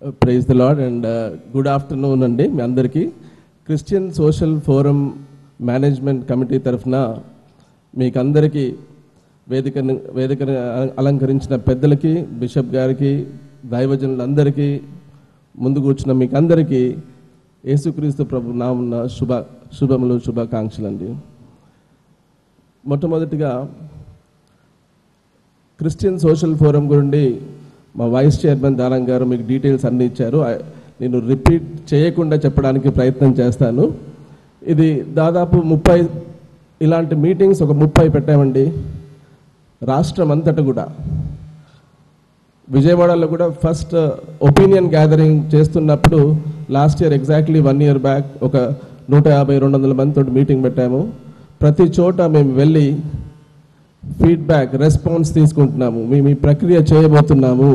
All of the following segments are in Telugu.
Praise the Lord and good afternoon అండి మీ అందరికీ. Christian social forum management committee తరఫున మీకు అందరికీ వేదికను అలంకరించిన పెద్దలకి, బిషప్ గారికి, దైవజనులందరికీ, ముందు కూర్చున్న మీకు అందరికీ యేసుక్రీస్తు ప్రభు నామమున శుభములు, శుభాకాంక్షలు అండి. మొట్టమొదటిగా క్రిస్టియన్ సోషల్ ఫోరం గురించి మా వైస్ చైర్మన్ దానం గారు మీకు డీటెయిల్స్ అన్నీ ఇచ్చారు. నేను రిపీట్ చేయకుండా చెప్పడానికి ప్రయత్నం చేస్తాను. ఇది దాదాపు 30 ఇలాంటి మీటింగ్స్ ఒక 30 పెట్టామండి. రాష్ట్రం అంతటా కూడా, విజయవాడలో కూడా ఫస్ట్ ఒపీనియన్ గ్యాదరింగ్ చేస్తున్నప్పుడు last year exactly 1 year back ఒక 150-200 మందితో మీటింగ్ పెట్టాము. ప్రతి చోట మేము వెళ్ళి ఫీడ్బ్యాక్, రెస్పాన్స్ తీసుకుంటున్నాము. మేము ఈ ప్రక్రియ చేయబోతున్నాము,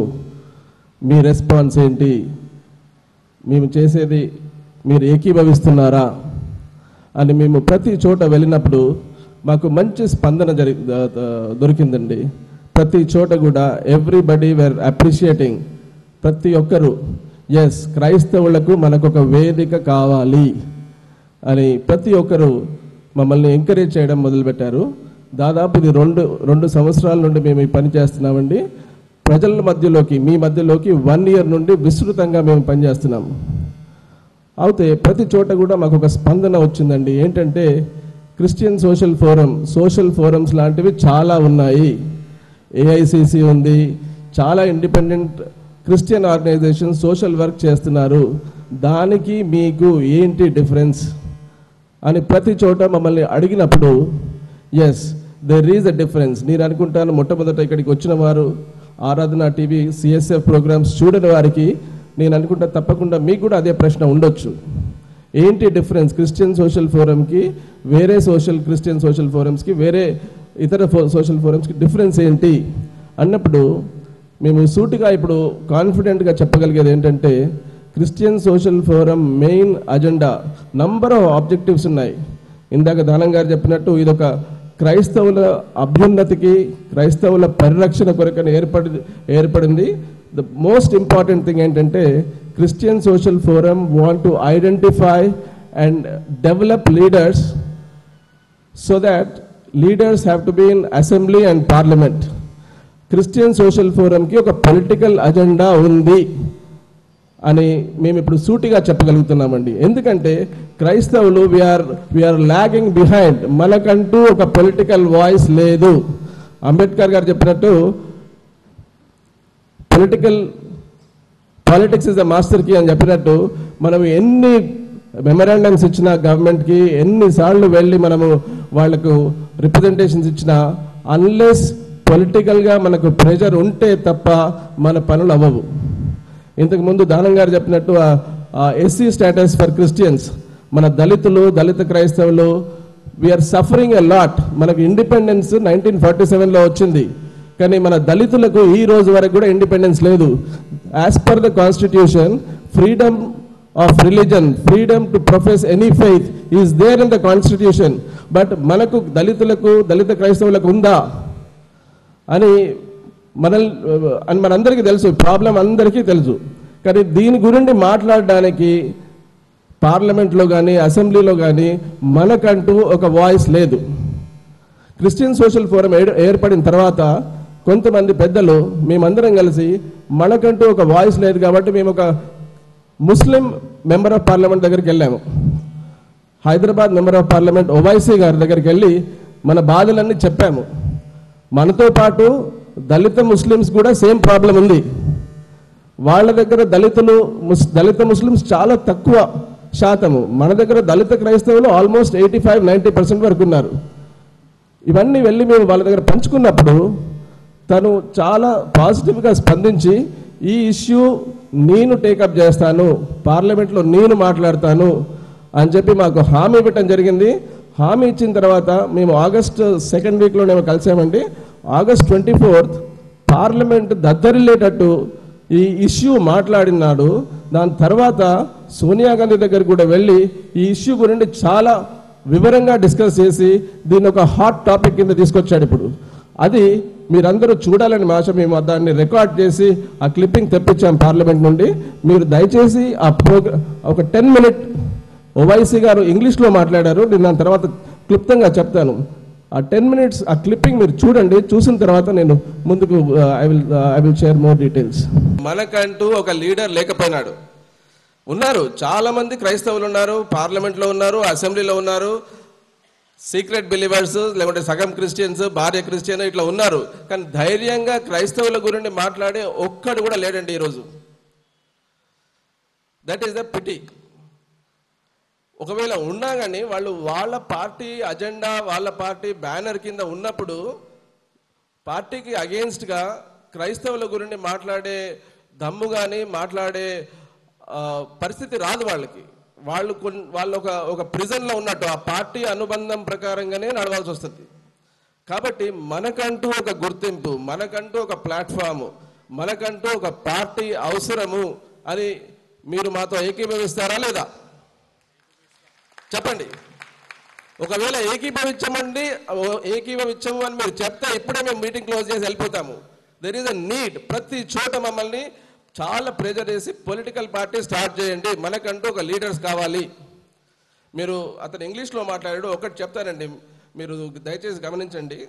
మీ రెస్పాన్స్ ఏంటి, మేము చేసేది మీరు ఏకీభవిస్తున్నారా అని మేము ప్రతి చోట వెళ్ళినప్పుడు మాకు మంచి స్పందన దొరికిందండి. ప్రతి చోట కూడా ఎవ్రీబడి వేర్ అప్రిషియేటింగ్. ప్రతి ఒక్కరు ఎస్, క్రైస్తవులకు మనకు ఒక వేదిక కావాలి అని ప్రతి ఒక్కరు మమ్మల్ని ఎంకరేజ్ చేయడం మొదలుపెట్టారు. దాదాపు ఇది రెండు సంవత్సరాల నుండి మేము ఈ పని చేస్తున్నామండి. ప్రజల మధ్యలోకి, మీ మధ్యలోకి 1 year నుండి విస్తృతంగా మేము పనిచేస్తున్నాము. అయితే ప్రతి చోట కూడా మాకు ఒక స్పందన వచ్చిందండి. ఏంటంటే క్రిస్టియన్ సోషల్ ఫోరమ్స్ లాంటివి చాలా ఉన్నాయి. ఏఐసిసి ఉంది, చాలా independent Christian organisation social work చేస్తున్నారు. దానికి మీకు ఏంటి డిఫరెన్స్ అని ప్రతి చోట మమ్మల్ని అడిగినప్పుడు yes, there is a difference. నేను అనుకుంటాను మొట్టమొదట ఇక్కడికి వచ్చిన వారు ఆరాధన టీవీ సిఎస్ఎఫ్ ప్రోగ్రామ్స్ చూడని వారికి నేను అనుకుంటా తప్పకుండా మీకు కూడా అదే ప్రశ్న ఉండొచ్చు. ఏంటి డిఫరెన్స్ క్రిస్టియన్ సోషల్ ఫోరంకి, వేరే క్రిస్టియన్ సోషల్ ఫోరమ్స్కి, వేరే ఇతర సోషల్ ఫోరమ్స్కి డిఫరెన్స్ ఏంటి అన్నప్పుడు మేము సూటిగా ఇప్పుడు కాన్ఫిడెంట్గా చెప్పగలిగేది ఏంటంటే Christian social forum main agenda number of objectives ఉన్నాయి. ఇందాక దానం గారు చెప్పినట్టు ఇదొక క్రైస్తవుల అభ్యున్నతికి, క్రైస్తవుల పరిరక్షణ కొరకని ఏర్పడింది. ద మోస్ట్ ఇంపార్టెంట్ థింగ్ ఏంటంటే Christian social forum want to identify and develop leaders so that leaders have to be in assembly and parliament. Christian social ఫోరంకి ఒక పొలిటికల్ అజెండా ఉంది అని మేము ఇప్పుడు సూటిగా చెప్పగలుగుతున్నామండి. ఎందుకంటే క్రైస్తవులు వీఆర్ లాగింగ్ బిహైండ్. మనకంటూ ఒక పొలిటికల్ వాయిస్ లేదు. అంబేద్కర్ గారు చెప్పినట్టు politics is the master key అని చెప్పినట్టు మనం ఎన్ని మెమరాండమ్స్ ఇచ్చినా గవర్నమెంట్కి, ఎన్నిసార్లు వెళ్ళి మనము వాళ్లకు రిప్రజెంటేషన్స్ ఇచ్చినా అన్లెస్ పొలిటికల్గా మనకు ప్రెజర్ ఉంటే తప్ప మన పనులు అవ్వవు. ఇంతకుముందు దానం గారు చెప్పినట్టు ఎస్సీ స్టేటస్ ఫర్ క్రిస్టియన్స్, మన దళిత క్రైస్తవులు వీఆర్ సఫరింగ్ ఎ లాట్. మనకు ఇండిపెండెన్స్ 1947లో వచ్చింది, కానీ మన దళితులకు ఈ రోజు వరకు కూడా ఇండిపెండెన్స్ లేదు. As per the constitution, freedom of religion, freedom to profess any faith is there in the constitution. But మనకు దళిత క్రైస్తవులకు ఉందా అని మనందరికీ తెలుసు. ప్రాబ్లం అందరికీ తెలుసు. కానీ దీని గురించి మాట్లాడడానికి పార్లమెంట్లో కానీ అసెంబ్లీలో కానీ మనకంటూ ఒక వాయిస్ లేదు. క్రిస్టియన్ సోషల్ ఫోరం ఏర్పడిన తర్వాత కొంతమంది పెద్దలు మేమందరం కలిసి మనకంటూ ఒక వాయిస్ లేదు కాబట్టి మేము ఒక ముస్లిం మెంబర్ ఆఫ్ పార్లమెంట్ దగ్గరికి వెళ్ళాము. Hyderabad member of parliament Owaisi గారి దగ్గరికి వెళ్ళి మన బాధలన్నీ చెప్పాము. మనతో పాటు దళిత ముస్లిమ్స్ కూడా సేమ్ ప్రాబ్లం ఉంది. వాళ్ళ దగ్గర దళిత ముస్లిమ్స్ చాలా తక్కువ శాతము. మన దగ్గర దళిత క్రైస్తవులు ఆల్మోస్ట్ 85-90% వరకు ఉన్నారు. ఇవన్నీ వెళ్ళి మేము వాళ్ళ దగ్గర పంచుకున్నప్పుడు తను చాలా పాజిటివ్గా స్పందించి ఈ ఇష్యూ నేను టేకప్ చేస్తాను, పార్లమెంట్లో నేను మాట్లాడతాను అని చెప్పి మాకు హామీ ఇవ్వటం జరిగింది. హామీ ఇచ్చిన తర్వాత మేము ఆగస్టు 2nd వీక్లో కలిసామండి. ఆగస్ట్ 24th పార్లమెంట్ దద్దరిల్లేటట్టు ఈ ఇష్యూ మాట్లాడినాడు. దాని తర్వాత సోనియా గాంధీ దగ్గర కూడా వెళ్ళి ఈ ఇష్యూ గురించి చాలా వివరంగా డిస్కస్ చేసి దీన్ని ఒక హాట్ టాపిక్ కింద తీసుకొచ్చాడు. ఇప్పుడు అది మీరందరూ చూడాలని ఆశ. మేము దాన్ని రికార్డ్ చేసి ఆ క్లిప్పింగ్ తెప్పించాం పార్లమెంట్ నుండి. మీరు దయచేసి ఆ ఒక 10 minute ఓవైసీ గారు ఇంగ్లీష్లో మాట్లాడారు, నేను దాని తర్వాత క్లుప్తంగా చెప్తాను. ఆ 10 minutes ఆ క్లిప్పింగ్ మీరు చూడండి. చూసిన తర్వాత నేను ముందుకు I will share more details. మనకంటూ ఒక లీడర్ లేకపోయినాడు. ఉన్నారు, చాలా మంది క్రైస్తవులు ఉన్నారు, పార్లమెంట్లో ఉన్నారు, అసెంబ్లీలో ఉన్నారు, సీక్రెట్ బిలీవర్స్, లేకుంటే సగం క్రిస్టియన్స్, భార్య క్రిస్టియన్, ఇట్లా ఉన్నారు. కానీ ధైర్యంగా క్రైస్తవుల గురించి మాట్లాడే ఒక్కడు కూడా లేడండి ఈరోజు. That is the pity. ఒకవేళ ఉన్నా కానీ వాళ్ళు వాళ్ళ పార్టీ అజెండా, వాళ్ళ పార్టీ బ్యానర్ కింద ఉన్నప్పుడు పార్టీకి అగెయిన్స్ట్గా క్రైస్తవుల గురించి మాట్లాడే దమ్ము కానీ మాట్లాడే పరిస్థితి రాదు వాళ్ళకి. వాళ్ళు ఒక ప్రిజన్లో ఉన్నట్టు ఆ పార్టీ అనుబంధం ప్రకారంగానే నడవాల్సి వస్తుంది. కాబట్టి మనకంటూ ఒక గుర్తింపు, మనకంటూ ఒక ప్లాట్ఫాము, మనకంటూ ఒక పార్టీ అవసరము అని మీరు మాతో ఏకీభవిస్తారా లేదా చెప్పండి. ఒకవేళ ఏకీభవించము అని మీరు చెప్తే ఇప్పుడే మేము మీటింగ్ క్లోజ్ చేసి వెళ్ళిపోతాము. There is a need. ప్రతి చోట మమ్మల్ని చాలా ప్రెజర్ చేసి పొలిటికల్ పార్టీ స్టార్ట్ చేయండి, మనకంటూ ఒక లీడర్స్ కావాలి. మీరు అతను ఇంగ్లీష్లో మాట్లాడాడు, ఒకటి చెప్తానండి, మీరు దయచేసి గమనించండి.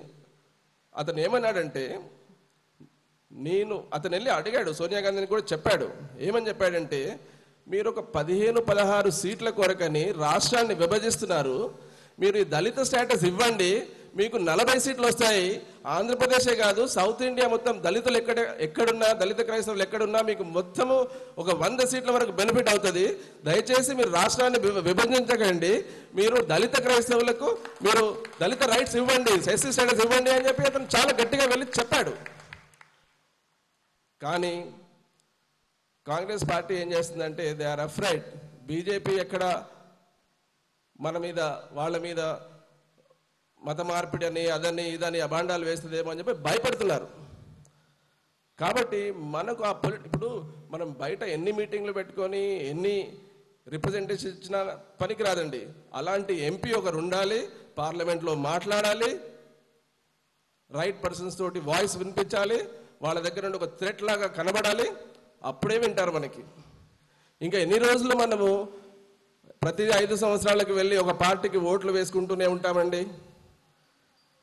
అతను ఏమన్నాడంటే, అతను వెళ్ళి అడిగాడు, సోనియా గాంధీని కూడా చెప్పాడు. ఏమని చెప్పాడంటే, మీరు ఒక 15-16 సీట్ల కొరకని రాష్ట్రాన్ని విభజిస్తున్నారు, మీరు ఈ దళిత స్టేటస్ ఇవ్వండి, మీకు 40 సీట్లు వస్తాయి. ఆంధ్రప్రదేశే కాదు, సౌత్ ఇండియా మొత్తం దళితులు ఎక్కడున్నా, దళిత క్రైస్తవులు ఎక్కడున్నా మీకు మొత్తము ఒక 100 సీట్ల వరకు బెనిఫిట్ అవుతుంది. దయచేసి మీరు రాష్ట్రాన్ని విభజించకండి, మీరు దళిత క్రైస్తవులకు మీరు దళిత రైట్స్ ఇవ్వండి, ఎస్సీ స్టేటస్ ఇవ్వండి అని చెప్పి అతను చాలా గట్టిగా వెళ్ళి చెప్పాడు. కానీ కాంగ్రెస్ పార్టీ ఏం చేస్తుందంటే, దే ఆర్ అఫ్రైడ్. బీజేపీ ఎక్కడ మన మీద వాళ్ళ మీద మత మార్పిడి అని అదని ఇదని అభాండాలు వేస్తుందేమో అని చెప్పి భయపడుతున్నారు. కాబట్టి మనకు ఇప్పుడు మనం బయట ఎన్ని మీటింగ్లు పెట్టుకొని ఎన్ని రిప్రజెంటేషన్ ఇచ్చినా పనికిరాదండి. అలాంటి ఎంపీ ఒకరు ఉండాలి, పార్లమెంట్లో మాట్లాడాలి, రైట్ పర్సన్స్ తోటి వాయిస్ వినిపించాలి, వాళ్ళ దగ్గర నుండి ఒక థ్రెట్ లాగా కనబడాలి, అప్పుడే వింటారు మనకి. ఇంకా ఎన్ని రోజులు మనము ప్రతి 5 సంవత్సరాలకు వెళ్ళి ఒక పార్టీకి ఓట్లు వేసుకుంటూనే ఉంటామండి.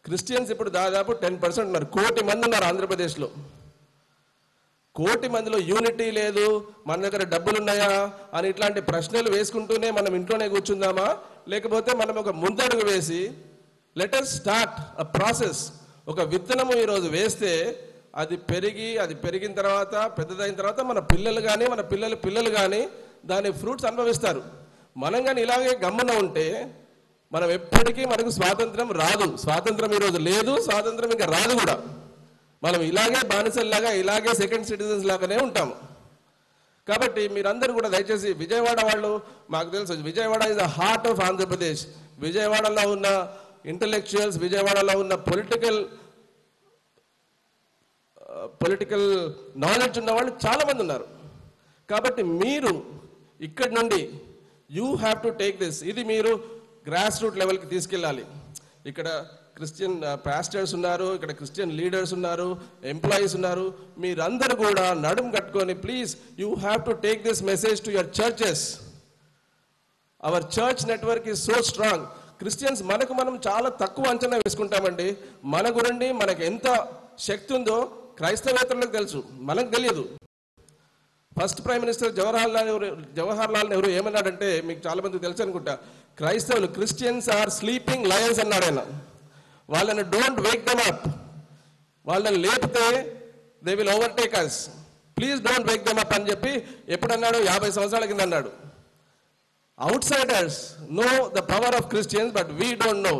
క్రిస్టియన్స్ ఇప్పుడు దాదాపు 10% ఉన్నారు. 1 కోటి మంది ఉన్నారు ఆంధ్రప్రదేశ్లో. 1 కోటి మందిలో యూనిటీ లేదు, మన దగ్గర డబ్బులు ఉన్నాయా అని ఇట్లాంటి ప్రశ్నలు వేసుకుంటూనే మనం ఇంట్లోనే కూర్చుందామా, లేకపోతే మనం ఒక ముందడుగు వేసి let us start a process. ఒక విత్తనము ఈరోజు వేస్తే అది పెరిగిన తర్వాత పెద్దదైన తర్వాత మన పిల్లలు కానీ మన పిల్లలు కానీ దాని ఫ్రూట్స్ అనుభవిస్తారు. మనం కానీ ఇలాగే గమ్మున ఉంటే మనం ఎప్పటికీ మనకు స్వాతంత్రం రాదు. స్వాతంత్రం ఈరోజు లేదు, స్వాతంత్రం ఇంకా రాదు కూడా. మనం ఇలాగే బానిసల్లాగా, ఇలాగే సెకండ్ సిటిజన్స్ లాగానే ఉంటాము. కాబట్టి మీరందరూ కూడా దయచేసి, విజయవాడ వాళ్ళు మాకు తెలుసు, Vijayawada is the heart of Andhra Pradesh. విజయవాడలో ఉన్న ఇంటలెక్చువల్స్, విజయవాడలో ఉన్న పొలిటికల్ నాలెడ్జ్ ఉన్న వాళ్ళు చాలా మంది ఉన్నారు. కాబట్టి మీరు ఇక్కడి నుండి you have to take this. ఇది మీరు గ్రాస్ రూట్ లెవెల్కి తీసుకెళ్ళాలి. ఇక్కడ క్రిస్టియన్ పాస్టర్స్ ఉన్నారు, ఇక్కడ క్రిస్టియన్ లీడర్స్ ఉన్నారు, ఎంప్లాయీస్ ఉన్నారు. మీరందరూ కూడా నడుం కట్టుకొని please you have to take this message to your churches. Our church network is so strong. Christians మనం చాలా తక్కువ అంచనా వేసుకుంటామండి. మన గురించి మనకు ఎంత శక్తి ఉందో క్రైస్తవేతరులకు తెలుసు, మనకు తెలియదు. First prime minister Jawahar Lal Nehru ఏమన్నాడంటే, మీకు చాలా మందికి తెలుసు అనుకుంటా, క్రిస్టియన్స్ ఆర్ స్లీపింగ్ లయన్స్ అన్నాడు ఆయన. వాళ్ళని డోంట్ వేక్ దెమ్ అప్. వాళ్ళని లేపితే they will overtake us. Please don't wake them up అని చెప్పి ఎప్పుడన్నాడు? 50 సంవత్సరాల కింద అన్నాడు. Outsiders know the power of Christians, but we don't know.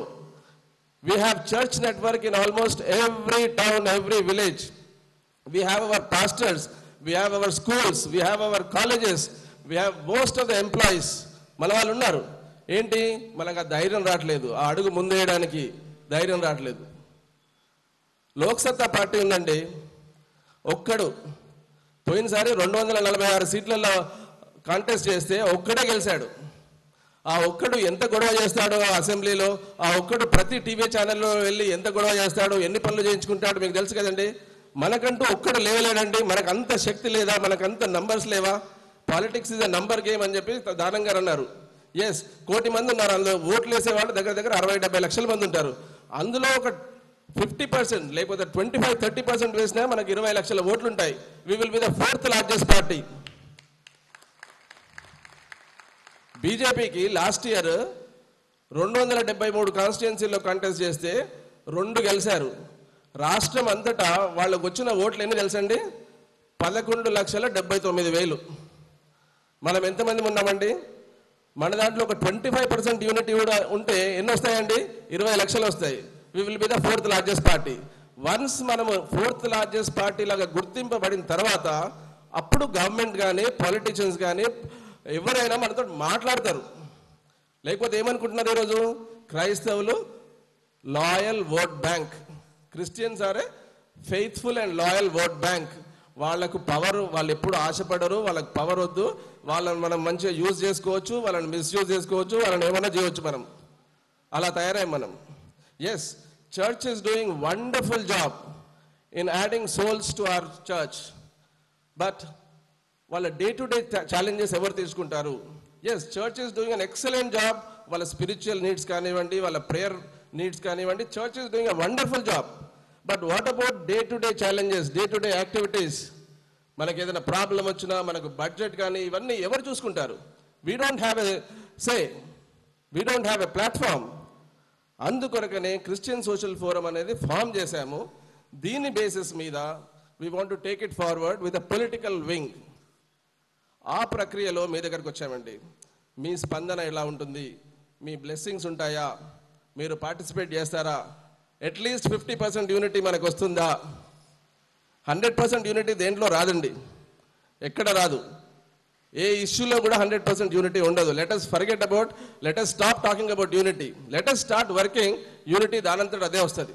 We have church network in almost every town, every village. We have our pastors, we have our schools, we have our colleges, we have most of the employees. మన వాళ్ళు ఉన్నారు. ఏంటి, మనకు ధైర్యం రావట్లేదు, ఆ అడుగు ముందేయడానికి ధైర్యం రావట్లేదు. లోక్సత్తా పార్టీ ఉందండి, ఒక్కడు పోయినసారి 246 సీట్లలో కాంటెస్ట్ చేస్తే ఒక్కడే గెలిచాడు. ఆ ఒక్కడు ఎంత గొడవ చేస్తాడో అసెంబ్లీలో, ఆ ఒక్కడు ప్రతి టీవీ ఛానల్లో వెళ్ళి ఎంత గొడవ చేస్తాడో, ఎన్ని పనులు చేయించుకుంటాడో మీకు తెలుసు కదండి. మనకంటూ ఒక్కడు లేవలేడండి. మనకు అంత శక్తి లేదా, మనకు అంత నంబర్స్ లేవా? Politics is a number game అని చెప్పి దానం గారు అన్నారు. ఎస్, 1 కోటి మంది ఉన్నారు. అందులో ఓట్లు వేసేవాళ్ళు దగ్గర దగ్గర 60-70 లక్షల మంది ఉంటారు. అందులో ఒక 50% లేకపోతే 25-30% వేసినా మనకు 20 లక్షల ఓట్లు ఉంటాయి. We will be the 4th largest party. బీజేపీకి లాస్ట్ ఇయర్ 273 కాన్స్టిట్యున్సీల్లో కంటెస్ట్ చేస్తే 2 గెలిచారు. రాష్ట్రం అంతటా వాళ్ళకు వచ్చిన ఓట్లు ఎన్ని తెలుసండి? 11,79,000. మనం ఎంతమంది ఉన్నామండి? మన దాంట్లో ఒక 25% యూనిటీ కూడా ఉంటే ఎన్ని వస్తాయండి? 20 లక్షలు వస్తాయి. We will be the 4th largest party. Once మనము 4th లార్జెస్ట్ పార్టీ లాగా గుర్తింపబడిన తర్వాత అప్పుడు గవర్నమెంట్ కానీ పొలిటీషియన్స్ కానీ ఎవరైనా మనతో మాట్లాడతారు. లేకపోతే ఏమనుకుంటున్నారు ఈరోజు? క్రైస్తవులు loyal vote bank, Christians are a faithful and loyal vote bank. వాళ్ళకు పవర్, వాళ్ళు ఎప్పుడు ఆశపడరు, వాళ్ళకి పవర్ వద్దు, వాళ్ళని మనం మంచిగా యూజ్ చేసుకోవచ్చు, వాళ్ళని మిస్యూజ్ చేసుకోవచ్చు, వాళ్ళని ఏమైనా చేయవచ్చు. మనం అలా తయారయ్యాం మనం. Yes, church is doing wonderful job in adding souls to our church. But వాళ్ళ డే టు డే ఛాలెంజెస్ ఎవరు తీసుకుంటారు? Yes, church is doing an excellent job. వాళ్ళ స్పిరిచువల్ నీడ్స్ కానివ్వండి, వాళ్ళ ప్రేయర్ నీడ్స్ కానివ్వండి, church is doing a wonderful job. But what about day to day challenges, day to day activities? మనకి ఏదైనా ప్రాబ్లం వచ్చినా, మనకు బడ్జెట్ కానీ ఇవన్నీ ఎవరు చూసుకుంటారు? We don't have a say, we don't have a platform. అందుకొరకనే క్రిస్టియన్ సోషల్ ఫోరం అనేది ఫామ్ చేశాము. దీని బేసిస్ మీద we want to take it forward with a political wing. ఆ ప్రక్రియలో మీ దగ్గరకు వచ్చామండి. మీ స్పందన ఎలా ఉంటుంది? మీ బ్లెస్సింగ్స్ ఉంటాయా? మీరు పార్టిసిపేట్ చేస్తారా? అట్లీస్ట్ 50% యూనిటీ మనకు వస్తుందా? 100% యూనిటీ దేంట్లో రాదండి, ఎక్కడ రాదు. ఏ ఇష్యూలో కూడా 100% యూనిటీ ఉండదు. Let us forget about, let us stop talking about unity. Let us start working unity దానంతట అదే వస్తుంది.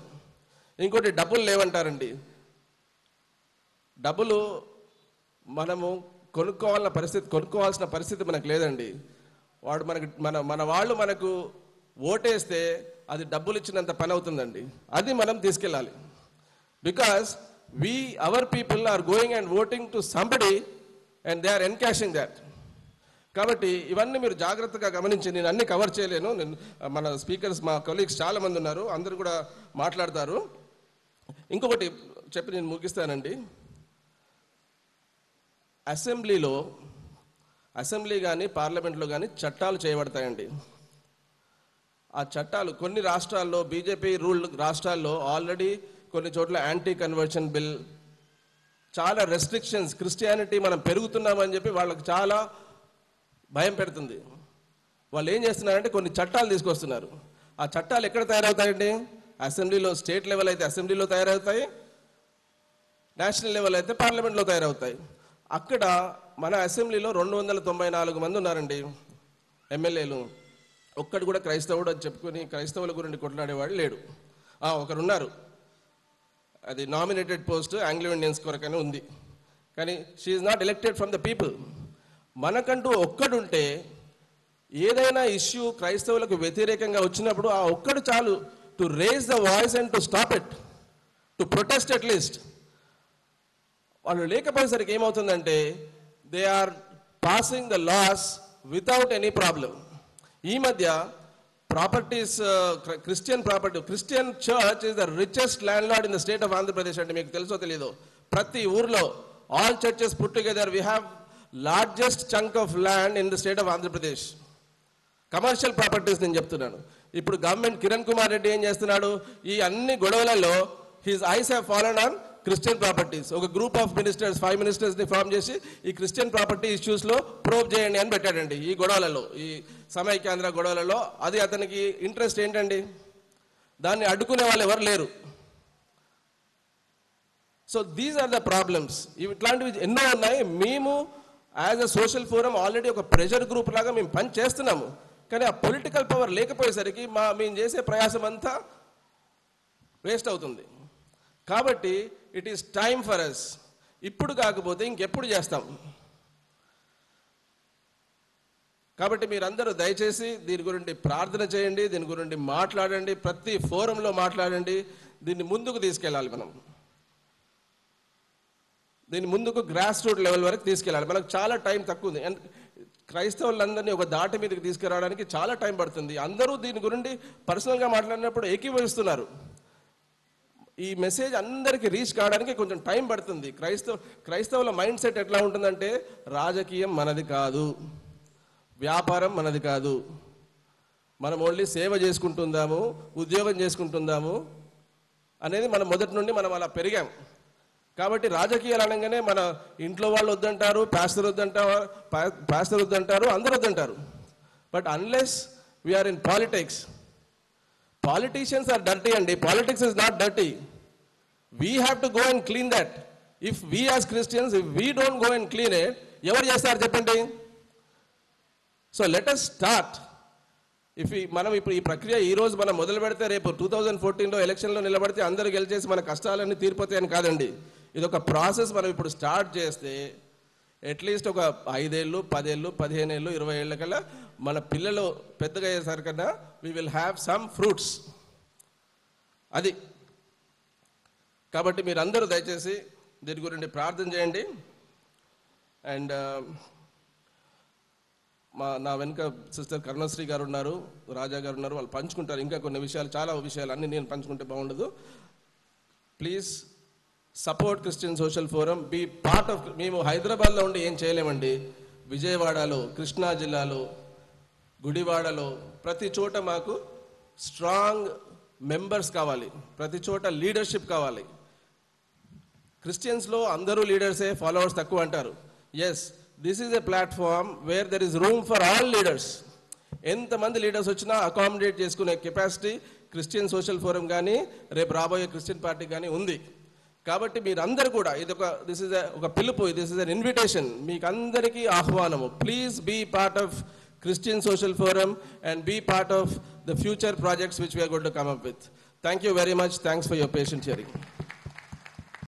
ఇంకోటి, డబ్బులు లేవంటారండి. డబ్బులు మనము కొనుక్కోవాల్సిన పరిస్థితి మనకు లేదండి. వాడు మనకి మన వాళ్ళు మనకు ఓటేస్తే అది డబ్బులు ఇచ్చినంత పని అవుతుందండి. అది మనం తీసుకెళ్ళాలి. Because our people are going and voting to somebody and they are encashing that. కాబట్టి ఇవన్నీ మీరు జాగ్రత్తగా గమనించి, నేను అన్ని కవర్ చేయలేను. మన స్పీకర్స్, మా కొలీగ్స్ చాలా మంది ఉన్నారు, అందరూ కూడా మాట్లాడతారు. ఇంకొకటి చెప్పి నేను ముగిస్తానండి. అసెంబ్లీ కానీ పార్లమెంట్లో కానీ చట్టాలు చేయబడతాయండి. ఆ చట్టాలు కొన్ని రాష్ట్రాల్లో, బీజేపీ రూల్డ్ రాష్ట్రాల్లో ఆల్రెడీ కొన్ని చోట్ల యాంటీ కన్వర్షన్ బిల్, చాలా రెస్ట్రిక్షన్స్, క్రిస్టియానిటీ మనం పెరుగుతున్నామని చెప్పి వాళ్ళకి చాలా భయం పెడుతుంది. వాళ్ళు ఏం చేస్తున్నారంటే కొన్ని చట్టాలు తీసుకొస్తున్నారు. ఆ చట్టాలు ఎక్కడ తయారవుతాయండి? అసెంబ్లీలో. స్టేట్ లెవెల్ అయితే అసెంబ్లీలో తయారవుతాయి, నేషనల్ లెవెల్ అయితే పార్లమెంట్లో తయారవుతాయి. అక్కడ మన అసెంబ్లీలో 294 మంది ఉన్నారండి ఎమ్మెల్యేలు. ఒక్కడు కూడా క్రైస్తవుడు అని చెప్పుకొని క్రైస్తవుల గురించి కొట్లాడేవాడు లేడు. ఒకరున్నారు, అది నామినేటెడ్ పోస్ట్, ఆంగ్లో ఇండియన్స్ కొరకనే ఉంది. కానీ she is not elected from the people. మనకంటూ ఒక్కడుంటే ఏదైనా ఇష్యూ క్రైస్తవులకు వ్యతిరేకంగా వచ్చినప్పుడు ఆ ఒక్కడు చాలు to raise the voice and to stop it, to protest at least. వాళ్ళు లేకపోయేసరికి ఏమవుతుందంటే they are passing the loss without any problem. ఈ మధ్య properties, Christian church is the richest land lord in the state of Andhra Pradesh అంటే మీకు తెలుసో తెలీదో. ప్రతి ఊర్లో all churches put together we have largest chunk of land in the state of Andhra Pradesh. Commercial properties నేను చెప్తున్నాను. ఇప్పుడు గవర్నమెంట్ కిరణ్ కుమార్ రెడ్డి ఏం చేస్తున్నాడు? ఈ అన్ని గొడవలలో his eyes have fallen on Christian properties. ఒక గ్రూప్ ఆఫ్ మినిస్టర్స్, 5 మినిస్టర్స్ని ఫామ్ చేసి ఈ క్రిస్టియన్ ప్రాపర్టీ ఇష్యూస్లో ప్రోబ్ చేయండి అని పెట్టాడండి. ఈ గొడవలలో, ఈ సమైక్యాంధ్ర గొడవలలో అది అతనికి ఇంట్రెస్ట్ ఏంటండి? దాన్ని అడ్డుకునే వాళ్ళు ఎవరు లేరు. So these are the problems. ఇట్లాంటివి ఎన్నో ఉన్నాయి. మేము as a social forum already ఒక ప్రెషర్ గ్రూప్ లాగా మేము పని చేస్తున్నాము. కానీ ఆ పొలిటికల్ పవర్ లేకపోయేసరికి మేము చేసే ప్రయాసం అంతా వేస్ట్ అవుతుంది. కాబట్టి it is time for us. ఇప్పుడు కాకపోతే ఇంకెప్పుడు చేస్తాం? కాబట్టి మీరందరూ దయచేసి దీని గురించి ప్రార్థన చేయండి, దీని గురించి మాట్లాడండి, ప్రతి ఫోరంలో మాట్లాడండి. దీన్ని ముందుకు తీసుకెళ్ళాలి. మనం దీన్ని ముందుకు గ్రాస్ రూట్ లెవెల్ వరకు తీసుకెళ్ళాలి. మనకు చాలా టైం తక్కువ ఉంది. క్రైస్తవులందరినీ ఒక దాటి మీదకి తీసుకురావడానికి చాలా టైం పడుతుంది. అందరూ దీని గురించి పర్సనల్గా మాట్లాడినప్పుడు ఏకీభవిస్తున్నారు. ఈ మెసేజ్ అందరికీ రీచ్ కావడానికి కొంచెం టైం పడుతుంది. క్రైస్తవుల మైండ్ సెట్ ఎట్లా ఉంటుందంటే, రాజకీయం మనది కాదు, వ్యాపారం మనది కాదు, మనం ఓన్లీ సేవ చేసుకుంటుందాము, ఉద్యోగం చేసుకుంటుందాము అనేది మనం మొదటి నుండి మనం అలా పెరిగాం. కాబట్టి రాజకీయాలు అనగానే మన ఇంట్లో వాళ్ళు వద్దంటారు, పాస్టర్ వద్దంటారు, అందరూ వద్దంటారు. But unless we are in politics, politicians are dirty and politics is not dirty. We have to go and clean that. If we as Christians, if we don't go and clean it, evaru chestaru cheppandi? So let us start. If we manam ippudu ee prakriya ee roju manam modalu pedthe repu 2014 lo election lo nilabadithe andaru gelichesi mana kashtalanni teerupotayani kadandi. idoka process manam ippudu start chesthe at least ఒక 5 ఏళ్ళు 10 ఏళ్ళు 15 ఏళ్ళు 20 ఏళ్ళ కల్లా మన పిల్లలు పెద్దగా అయ్యేసరికన్నా we will have some fruits. అది కాబట్టి మీరందరూ దయచేసి దీని గురించి ప్రార్థన చేయండి. అండ్ నా వెనుక సిస్టర్ కరుణశ్రీ గారు ఉన్నారు, రాజా గారు ఉన్నారు, వాళ్ళు పంచుకుంటారు ఇంకా కొన్ని విషయాలు, చాలా విషయాలు అన్నీ నేను పంచుకుంటే బాగుండదు. Please support Christian social forum, be part of. మేము హైదరాబాద్లో ఉండి ఏం చేయలేమండి. విజయవాడలో, కృష్ణా జిల్లాలో, గుడివాడలో ప్రతి చోట మాకు స్ట్రాంగ్ మెంబర్స్ కావాలి, ప్రతి చోట లీడర్షిప్ కావాలి. క్రిస్టియన్స్లో అందరూ లీడర్సే, ఫాలోవర్స్ తక్కువ అంటారు. Yes, this is a platform where there is room for all leaders. ఎంతమంది లీడర్స్ వచ్చినా అకామిడేట్ చేసుకునే కెపాసిటీ క్రిస్టియన్ సోషల్ ఫోరం కానీ రేపు రాబోయే క్రిస్టియన్ పార్టీ కానీ ఉంది. కాబట్టి మీరందరూ కూడా దిస్ ఇస్ ఒక పిలుపు, దిస్ ఇస్ అన్ ఇన్విటేషన్, మీకు అందరికీ ఆహ్వానము. Please be part of Christian Social Forum and be part of the future projects which we are going to come up with. Thank you very much. Thanks for your patient hearing.